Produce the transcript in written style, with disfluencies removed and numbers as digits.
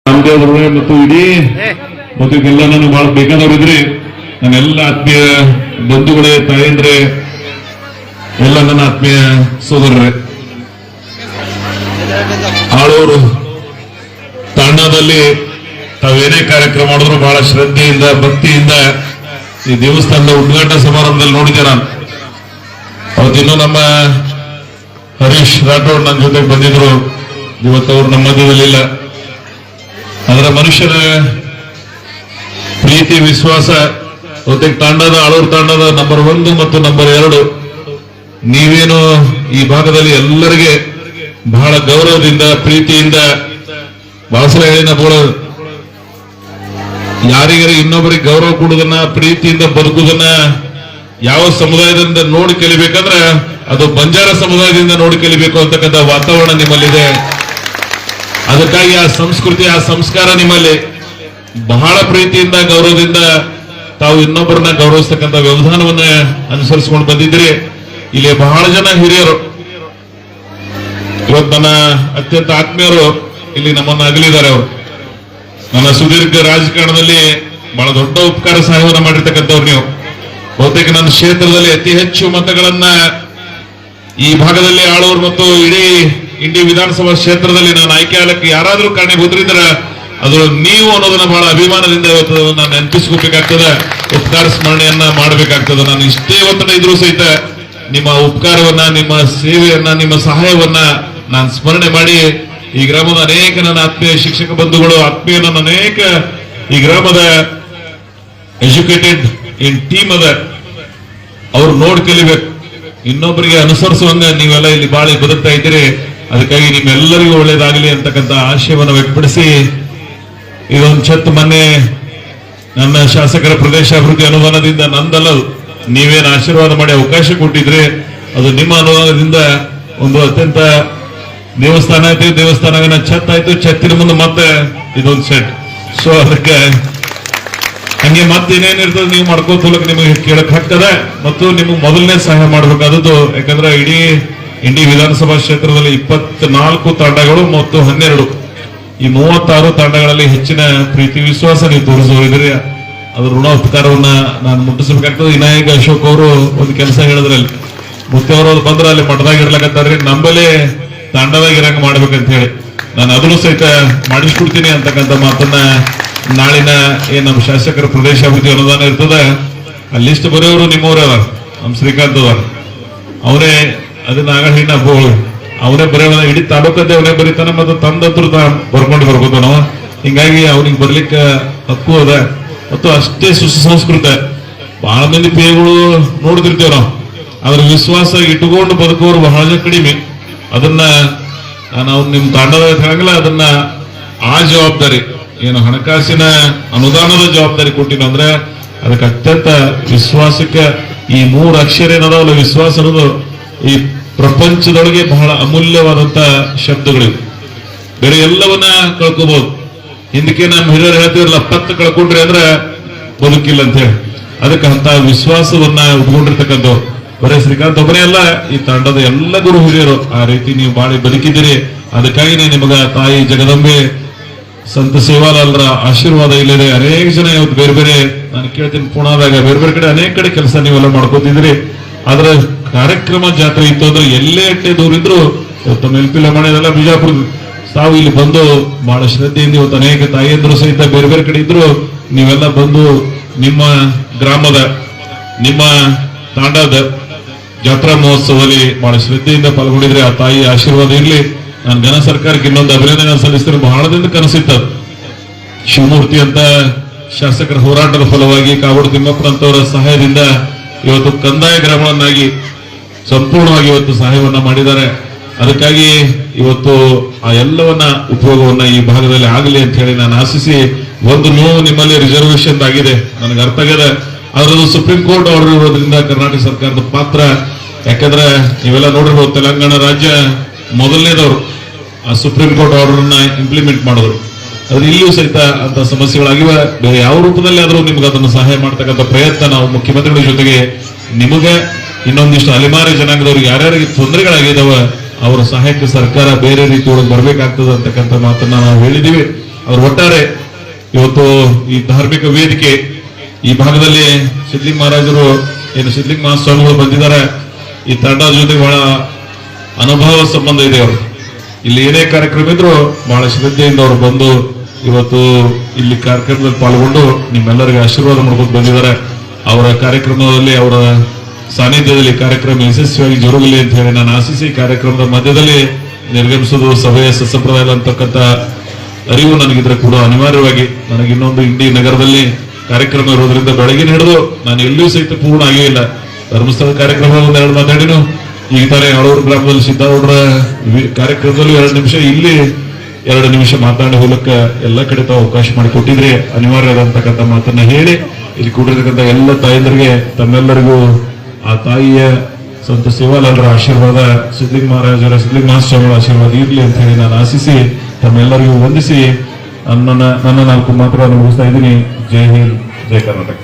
ರಾಮದೇವ್ರವ್ರೆ ಮತ್ತು ಇಡೀ ಮತ್ತು ಇದೆಲ್ಲ ನಾನು ಬಹಳ ಬೇಕಾದವರಿದ್ರಿ ನನ್ನೆಲ್ಲ ಆತ್ಮೀಯ ಬಂಧುಗಳೇ, ತಾಯಂದ್ರೆ, ಎಲ್ಲ ನನ್ನ ಆತ್ಮೀಯ ಸೋದರರೇ, ಆಳೂರು ತಾಂಡದಲ್ಲಿ ತಾವೇನೇ ಕಾರ್ಯಕ್ರಮ ಮಾಡಿದ್ರು ಬಹಳ ಶ್ರದ್ಧೆಯಿಂದ ಭಕ್ತಿಯಿಂದ ಈ ದೇವಸ್ಥಾನದ ಉದ್ಘಾಟನಾ ಸಮಾರಂಭದಲ್ಲಿ ನೋಡಿದ್ದೆ ನಾನು. ಅವತ್ತಿನ್ನೂ ನಮ್ಮ ಹರೀಶ್ ರಾಠೋಡ್ ನನ್ನ ಜೊತೆಗೆ ಬಂದಿದ್ರು. ಇವತ್ತು ಅವ್ರು ನಮ್ಮ ಮಧ್ಯದಲ್ಲಿಲ್ಲ. ಅದರ ಮನುಷ್ಯನ ಪ್ರೀತಿ ವಿಶ್ವಾಸ ಜೊತೆಗೆ ತಾಂಡದ ಆಳೂರು ತಾಂಡದ ನಂಬರ್ 1 ಮತ್ತು ನಂಬರ್ 2 ನೀವೇನು ಈ ಭಾಗದಲ್ಲಿ ಎಲ್ಲರಿಗೆ ಬಹಳ ಗೌರವದಿಂದ ಪ್ರೀತಿಯಿಂದ ಬಾಸರ ಹೇಳಿನ ಬೋಳೋದು, ಯಾರಿಗಾರ ಇನ್ನೊಬ್ಬರಿಗೆ ಗೌರವ ಕೊಡುವುದನ್ನ ಪ್ರೀತಿಯಿಂದ ಬದುಕುವುದನ್ನ ಯಾವ ಸಮುದಾಯದಿಂದ ನೋಡಿ ಕಲಿಬೇಕಂದ್ರೆ ಅದು ಬಂಜಾರ ಸಮುದಾಯದಿಂದ ನೋಡಿ ಕಲಿಬೇಕು ಅಂತಕ್ಕಂಥ ವಾತಾವರಣ ನಿಮ್ಮಲ್ಲಿದೆ. ಅದಕ್ಕಾಗಿ ಆ ಸಂಸ್ಕೃತಿ ಆ ಸಂಸ್ಕಾರ ನಿಮ್ಮಲ್ಲಿ ಬಹಳ ಪ್ರೀತಿಯಿಂದ ಗೌರವದಿಂದ ತಾವು ಇನ್ನೊಬ್ಬರನ್ನ ಗೌರವಿಸ್ತಕ್ಕಂಥ ವ್ಯವಧಾನವನ್ನ ಅನುಸರಿಸಿಕೊಂಡು ಬಂದಿದ್ರಿ. ಇಲ್ಲಿ ಬಹಳ ಜನ ಹಿರಿಯರು, ಇವತ್ತು ನನ್ನ ಅತ್ಯಂತ ಆತ್ಮೀಯರು ಇಲ್ಲಿ ನಮ್ಮನ್ನ ಅಗಲಿದ್ದಾರೆ. ಅವರು ನನ್ನ ಸುದೀರ್ಘ ರಾಜಕಾರಣದಲ್ಲಿ ಬಹಳ ದೊಡ್ಡ ಉಪಕಾರ ಸಹಾಯವನ್ನು ಮಾಡಿರ್ತಕ್ಕಂಥವ್ರು ನೀವು. ಬಹುತೇಕ ನನ್ನ ಕ್ಷೇತ್ರದಲ್ಲಿ ಅತಿ ಹೆಚ್ಚು ಮತಗಳನ್ನ ಈ ಭಾಗದಲ್ಲಿ ಆಳೂರು ಮತ್ತು ಇಡೀ ಇಂಡಿ ವಿಧಾನಸಭಾ ಕ್ಷೇತ್ರದಲ್ಲಿ ನಾನು ಆಯ್ಕೆ ಆಗಲಿಕ್ಕೆ ಯಾರಾದ್ರೂ ಕಾರಣೀಭೂತರಿದ್ರೆ ಅದು ನೀವು ಅನ್ನೋದನ್ನ ಬಹಳ ಅಭಿಮಾನದಿಂದ ಇವತ್ತು ನಾನು ನೆನಪಿಸ್ಕೋಬೇಕಾಗ್ತದೆ, ಉಪಕಾರ ಸ್ಮರಣೆಯನ್ನ ಮಾಡಬೇಕಾಗ್ತದೆ. ನಾನು ಇಷ್ಟೇ ಒತ್ತಡ ಇದ್ರೂ ಸಹಿತ ನಿಮ್ಮ ಉಪಕಾರವನ್ನ, ನಿಮ್ಮ ಸೇವೆಯನ್ನ, ನಿಮ್ಮ ಸಹಾಯವನ್ನ ನಾನು ಸ್ಮರಣೆ ಮಾಡಿ ಈ ಗ್ರಾಮದ ಅನೇಕ ನನ್ನ ಆತ್ಮೀಯ ಶಿಕ್ಷಕ ಬಂಧುಗಳು, ಆತ್ಮೀಯ ನನ್ನ ಅನೇಕ ಈ ಗ್ರಾಮದ ಎಜುಕೇಟೆಡ್ ಇನ್ ಟೀಮ್ ಅದ, ಅವ್ರು ನೋಡಿ ಕಲಿಬೇಕು, ಇನ್ನೊಬ್ಬರಿಗೆ ಅನುಸರಿಸುವಂಗ ನೀವೆಲ್ಲ ಇಲ್ಲಿ ಬಾಳಿ ಬದುಕ್ತಾ ಇದ್ದೀರಿ. ಅದಕ್ಕಾಗಿ ನಿಮ್ಮೆಲ್ಲರಿಗೂ ಒಳ್ಳೇದಾಗಲಿ ಅಂತಕ್ಕಂಥ ಆಶಯವನ್ನು ವ್ಯಕ್ತಪಡಿಸಿ, ಇದೊಂದು ಛತ್ ಮೊನ್ನೆ ನನ್ನ ಶಾಸಕರ ಪ್ರದೇಶ ಅಭಿವೃದ್ಧಿ ಅನುದಾನದಿಂದ ನಂದಲ್ಲ, ನೀವೇನು ಆಶೀರ್ವಾದ ಮಾಡಿ ಅವಕಾಶ ಕೊಟ್ಟಿದ್ರೆ ಅದು ನಿಮ್ಮ ಅನುದಾನದಿಂದ ಒಂದು ಅತ್ಯಂತ ದೇವಸ್ಥಾನ ಆಯ್ತು, ದೇವಸ್ಥಾನ ಛತ್ ಆಯ್ತು, ಛತ್ತಿನ ಮುಂದೆ ಮತ್ತೆ ಇದೊಂದು ಸೆಟ್. ಸೊ ಅದಕ್ಕೆ ಹಂಗೆ ಮತ್ತೆ ಏನೇನಿರ್ತದೆ ನೀವು ಮಾಡ್ಕೋತೋಲಕ್ ನಿಮಗೆ ಕೇಳಕ್ ಹಕ್ಕದ ಮತ್ತು ನಿಮಗೆ ಮೊದಲನೇ ಸಹಾಯ ಮಾಡಬೇಕಾದದ್ದು. ಯಾಕಂದ್ರೆ ಇಡೀ ಇಂಡಿ ವಿಧಾನಸಭಾ ಕ್ಷೇತ್ರದಲ್ಲಿ 24 ತಾಂಡಗಳು ಮತ್ತು 12 ಈ 36 ತಾಂಡಗಳಲ್ಲಿ ಹೆಚ್ಚಿನ ಪ್ರೀತಿ ವಿಶ್ವಾಸ ನೀವು ತೋರಿಸೋರಿದ್ರಿ. ಅದ್ರ ಋಣ ಉಪಕಾರವನ್ನ ನಾನು ಮುಟ್ಟಿಸಬೇಕಾಗ್ತದೆ. ವಿನಾಯಕ ಅಶೋಕ್ ಅವರು ಒಂದು ಕೆಲಸ ಹೇಳಿದ್ರಲ್ಲಿ, ಮುತ್ತೆಯವರು ಬಂದ್ರೆ ಅಲ್ಲಿ ಮಠದಾಗ ಇರ್ಲಕತ್ತಾರ್ರಿ, ನಂಬಲೇ ತಾಂಡದಾಗ ಇರಂಗ ಮಾಡ್ಬೇಕಂತ ಹೇಳಿ ನಾನು ಅದನ್ನು ಸಹಿತ ಮಾಡಿಸ್ಕೊಡ್ತೀನಿ ಅಂತಕ್ಕಂಥ ಮಾತನ್ನ ನಾಳಿನ ಏನ್ ನಮ್ಮ ಶಾಸಕರ ಪ್ರದೇಶ ಅಭಿವೃದ್ಧಿ ಅನುದಾನ ಇರ್ತದ ಆ ಲಿಸ್ಟ್ ಬರೆಯೋರು ನಿಮ್ಮವ್ರ ಅದ, ನಮ್ ಶ್ರೀಕಾಂತ್ ಅದ, ಅವರೇ ಅದನ್ನ ಆಗಣ್ಣ ಅವನೇ ಬರೆಯೋಣ, ಇಡೀ ತಾಲೂಕದ್ದೇ ಅವನೇ ಬರೀತಾನ ಮತ್ತು ತಂದತ್ರ ಬರ್ಕೊಂಡು ಬರ್ಬೋದು ನಾವು. ಹಿಂಗಾಗಿ ಅವನಿಗೆ ಬರ್ಲಿಕ್ಕೆ ಹಕ್ಕು ಅದ ಮತ್ತು ಅಷ್ಟೇ ಸುಸಂಸ್ಕೃತ. ಬಹಳ ಮಂದಿ ಪೇಗಳು ನೋಡ್ತಿರ್ತೇವ್ ನಾವು, ಅದ್ರ ವಿಶ್ವಾಸ ಇಟ್ಟುಕೊಂಡು ಬದುಕೋರು ಬಹಳ ಕಡಿಮೆ. ಅದನ್ನ ನಾವು ನಿಮ್ ತಾಂಡದ ಹೇಳಂಗಿಲ್ಲ, ಅದನ್ನ ಆ ಜವಾಬ್ದಾರಿ ಏನು ಹಣಕಾಸಿನ ಅನುದಾನದ ಜವಾಬ್ದಾರಿ ಕೊಟ್ಟಿನ ಅಂದ್ರೆ ಅದಕ್ಕೆ ಅತ್ಯಂತ ವಿಶ್ವಾಸಕ್ಕೆ ಈ 3 ಅಕ್ಷರ ಏನದಾವಲ್ಲ ವಿಶ್ವಾಸ ಅನ್ನೋದು ಈ ಪ್ರಪಂಚದೊಳಗೆ ಬಹಳ ಅಮೂಲ್ಯವಾದಂತ ಶಬ್ದಗಳಿವೆ. ಬೇರೆ ಎಲ್ಲವನ್ನ ಕಳ್ಕೋಬಹುದು. ಹಿಂದಕ್ಕೆ ನಮ್ಮ ಹಿರಿಯರು ಹೇಳ್ತಿದ್ರಲ್ಲ, ಪತ್ತು ಕಳ್ಕೊಂಡ್ರಿ ಅಂದ್ರೆ ಬದುಕಿಲ್ಲ ಅಂತ ಹೇಳಿ. ಅದಕ್ಕೆ ಅಂತ ವಿಶ್ವಾಸವನ್ನ ಉಟ್ಕೊಂಡಿರ್ತಕ್ಕಂಥವ್ರು ಬರೇ ಶ್ರೀಕಾಂತ್ ಒಬ್ಬರೇ ಅಲ್ಲ, ಈ ತಂಡದ ಎಲ್ಲ ಗುರು ಹಿರಿಯರು ಆ ರೀತಿ ನೀವು ಬಾಳಿ ಬದುಕಿದ್ದೀರಿ. ಅದಕ್ಕಾಗಿನೇ ನಿಮಗ ತಾಯಿ ಜಗದಂಬೆ ಸಂತ ಸೇವಾಲಾಲ್ರ ಆಶೀರ್ವಾದ ಇಲ್ಲದೆ ಅನೇಕ ಜನ ಇವತ್ತು ಬೇರೆ ಬೇರೆ ನಾನು ಕೇಳ್ತೀನಿ ಪುಣಾದಾಗ ಬೇರೆ ಬೇರೆ ಕಡೆ ಅನೇಕ ಕಡೆ ಕೆಲಸ ನೀವೆಲ್ಲ ಮಾಡ್ಕೋತಿದ್ರಿ. ಆದ್ರೆ ಕಾರ್ಯಕ್ರಮ ಜಾತ್ರೆ ಇತ್ತು ಅಂದ್ರೆ ಎಲ್ಲೇ ಅಟ್ಟೆ ದೂರ ಇದ್ರು ಇವತ್ತು ನೆನಪಿಲ್ಲ ಮನೆಯದೆಲ್ಲ ಬಿಜಾಪುರ ತಾವು ಇಲ್ಲಿ ಬಂದು ಬಹಳ ಶ್ರದ್ಧೆಯಿಂದ ಇವತ್ತು ಅನೇಕ ತಾಯಿಯಂದ್ರು ಸಹಿತ ಬೇರೆ ಬೇರೆ ಕಡೆ ಇದ್ರು ನೀವೆಲ್ಲ ಬಂದು ನಿಮ್ಮ ಗ್ರಾಮದ ನಿಮ್ಮ ತಾಂಡದ ಜಾತ್ರಾ ಮಹೋತ್ಸವದಲ್ಲಿ ಬಹಳ ಶ್ರದ್ಧೆಯಿಂದ ಪಾಲ್ಗೊಂಡಿದ್ರೆ ಆ ತಾಯಿ ಆಶೀರ್ವಾದ ಇರ್ಲಿ. ನಾನು ಘನ ಸರ್ಕಾರಕ್ಕೆ ಇನ್ನೊಂದು ಅಭಿನಂದನೆ ಸಲ್ಲಿಸ್ತಾರೆ. ಬಹಳ ದಿನ ಕನಸಿತ್ತ ಶಿವಮೂರ್ತಿ ಅಂತ ಶಾಸಕರ ಹೋರಾಟದ ಫಲವಾಗಿ ಕಾಗೋಡು ತಿಮ್ಮಪ್ಪನಂತವರ ಸಹಾಯದಿಂದ ಇವತ್ತು ಕಂದಾಯ ಗ್ರಾಮವನ್ನಾಗಿ ಸಂಪೂರ್ಣವಾಗಿ ಇವತ್ತು ಸಹಾಯವನ್ನ ಮಾಡಿದ್ದಾರೆ. ಅದಕ್ಕಾಗಿ ಇವತ್ತು ಆ ಎಲ್ಲವನ್ನ ಉಪಯೋಗವನ್ನ ಈ ಭಾಗದಲ್ಲಿ ಆಗಲಿ ಅಂತ ಹೇಳಿ ನಾನು ಆಶಿಸಿ, ಒಂದು ನೋವು ನಿಮ್ಮಲ್ಲಿ ರಿಸರ್ವೇಶನ್ ಆಗಿದೆ ನನಗೆ ಅರ್ಥ ಆಗಿದೆ. ಅದರದ್ದು ಸುಪ್ರೀಂ ಕೋರ್ಟ್ ಆರ್ಡರ್ ಇರೋದ್ರಿಂದ ಕರ್ನಾಟಕ ಸರ್ಕಾರದ ಪಾತ್ರ, ಯಾಕಂದ್ರೆ ನೀವೆಲ್ಲ ನೋಡಿರ್ಬೋದು ತೆಲಂಗಾಣ ರಾಜ್ಯ ಮೊದಲನೇದವರು ಆ ಸುಪ್ರೀಂ ಕೋರ್ಟ್ ಆರ್ಡರ್ ಅನ್ನ ಇಂಪ್ಲಿಮೆಂಟ್ ಮಾಡಿದ್ರು. ಅದ್ರ ಇಲ್ಲಿಯೂ ಸಹಿತ ಅಂತ ಸಮಸ್ಯೆಗಳಾಗಿವೆ. ಬೇರೆ ಯಾವ ರೂಪದಲ್ಲಿ ಆದ್ರೂ ನಿಮ್ಗೆ ಅದನ್ನು ಸಹಾಯ ಮಾಡ್ತಕ್ಕಂಥ ಪ್ರಯತ್ನ ನಾವು ಮುಖ್ಯಮಂತ್ರಿಗಳ ಜೊತೆಗೆ ನಿಮಗೆ ಇನ್ನೊಂದಿಷ್ಟು ಅಲೆಮಾರಿ ಜನಾಂಗದವ್ರಿಗೆ ಯಾರ್ಯಾರಿಗೆ ತೊಂದರೆಗಳಾಗಿದ್ದಾವ ಅವರ ಸಹಾಯಕ್ಕೆ ಸರ್ಕಾರ ಬೇರೆ ರೀತಿ ಒಳಗೆ ಬರ್ಬೇಕಾಗ್ತದೆ ಅಂತಕ್ಕಂಥ ಮಾತನ್ನ ನಾವು ಹೇಳಿದೀವಿ. ಅವರು ಒಟ್ಟಾರೆ ಇವತ್ತು ಈ ಧಾರ್ಮಿಕ ವೇದಿಕೆ ಈ ಭಾಗದಲ್ಲಿ ಸಿದ್ಲಿಂಗ ಮಹಾರಾಜರು ಏನು ಸಿದ್ಲಿಂಗ ಮಹಾಸ್ವಾಮಿಗಳು ಬಂದಿದ್ದಾರೆ. ಈ ತಂಡದ ಜೊತೆ ಬಹಳ ಅನುಭವ ಸಂಬಂಧ ಇದೆ. ಅವರು ಇಲ್ಲಿ ಏನೇ ಕಾರ್ಯಕ್ರಮ ಇದ್ರು ಬಹಳ ಶ್ರದ್ಧೆಯಿಂದ ಅವರು ಬಂದು ಇವತ್ತು ಇಲ್ಲಿ ಕಾರ್ಯಕ್ರಮದಲ್ಲಿ ಪಾಲ್ಗೊಂಡು ನಿಮ್ಮೆಲ್ಲರಿಗೂ ಆಶೀರ್ವಾದ ಮಾಡ್ಕೊಂಡು ಬಂದಿದ್ದಾರೆ. ಅವರ ಕಾರ್ಯಕ್ರಮದಲ್ಲಿ ಅವರ ಸಾನ್ನಿಧ್ಯದಲ್ಲಿ ಕಾರ್ಯಕ್ರಮ ಯಶಸ್ವಿಯಾಗಿ ಜರುಗಲಿ ಅಂತ ಹೇಳಿ ನಾನು ಆಶಿಸಿ ಕಾರ್ಯಕ್ರಮದ ಮಧ್ಯದಲ್ಲಿ ನಿರ್ಗಮಿಸುವುದು ಸಭೆಯ ಸಂಪ್ರದಾಯ ಅಂತಕ್ಕಂಥ ಅರಿವು ನನಗಿದ್ರೆ ಕೂಡ ಅನಿವಾರ್ಯವಾಗಿ ನನಗೆ ಇನ್ನೊಂದು ಇಂಡಿ ನಗರದಲ್ಲಿ ಕಾರ್ಯಕ್ರಮ ಇರೋದ್ರಿಂದ ಬೆಳಗಿನ ಹಿಡಿದು ನಾನು ಎಲ್ಲಿಯೂ ಸಹಿತ ಪೂರ್ಣ ಆಗೇ ಇಲ್ಲ. ಧರ್ಮಸ್ಥಳ ಕಾರ್ಯಕ್ರಮ ಒಂದೆರಡು ಮಾತಾಡಿನು. ಈಗ ತಾನೇ ಹಳೂರು ಗ್ರಾಮದಲ್ಲಿ ಸಿದ್ದಾರೂಢರ ಕಾರ್ಯಕ್ರಮದಲ್ಲಿ 2 ನಿಮಿಷ, ಇಲ್ಲಿ 2 ನಿಮಿಷ ಮಾತಾಡಿ ಹೋಗಕ್ಕೆ ಎಲ್ಲ ಕಡೆ ತಾವು ಅವಕಾಶ ಮಾಡಿಕೊಟ್ಟಿದ್ರೆ ಅನಿವಾರ್ಯವಾದಂತಕ್ಕಂಥ ಮಾತನ್ನ ಹೇಳಿ ಇಲ್ಲಿ ಕೂಡಿರ್ತಕ್ಕಂಥ ಎಲ್ಲ ತಾಯಂದರಿಗೆ ತಮ್ಮೆಲ್ಲರಿಗೂ ಆ ತಾಯಿಯ ಸಂತ ಸೇವಾಲಾಲರ ಆಶೀರ್ವಾದ, ಸಿದ್ಲಿಂಗ ಮಹಾರಾಜರ ಸಿದ್ಲಿಂಗ ಮಹಾಸ್ವಾಮಿಗಳ ಆಶೀರ್ವಾದ ಇರಲಿ ಅಂತ ಹೇಳಿ ನಾನು ಆಶಿಸಿ ತಮ್ಮೆಲ್ಲರಿಗೂ ವಂದಿಸಿ ನನ್ನ 4 ಮಾತ್ರ ಮುಗಿಸ್ತಾ ಇದ್ದೀನಿ. ಜೈ ಹಿಂದ್, ಜೈ ಕರ್ನಾಟಕ.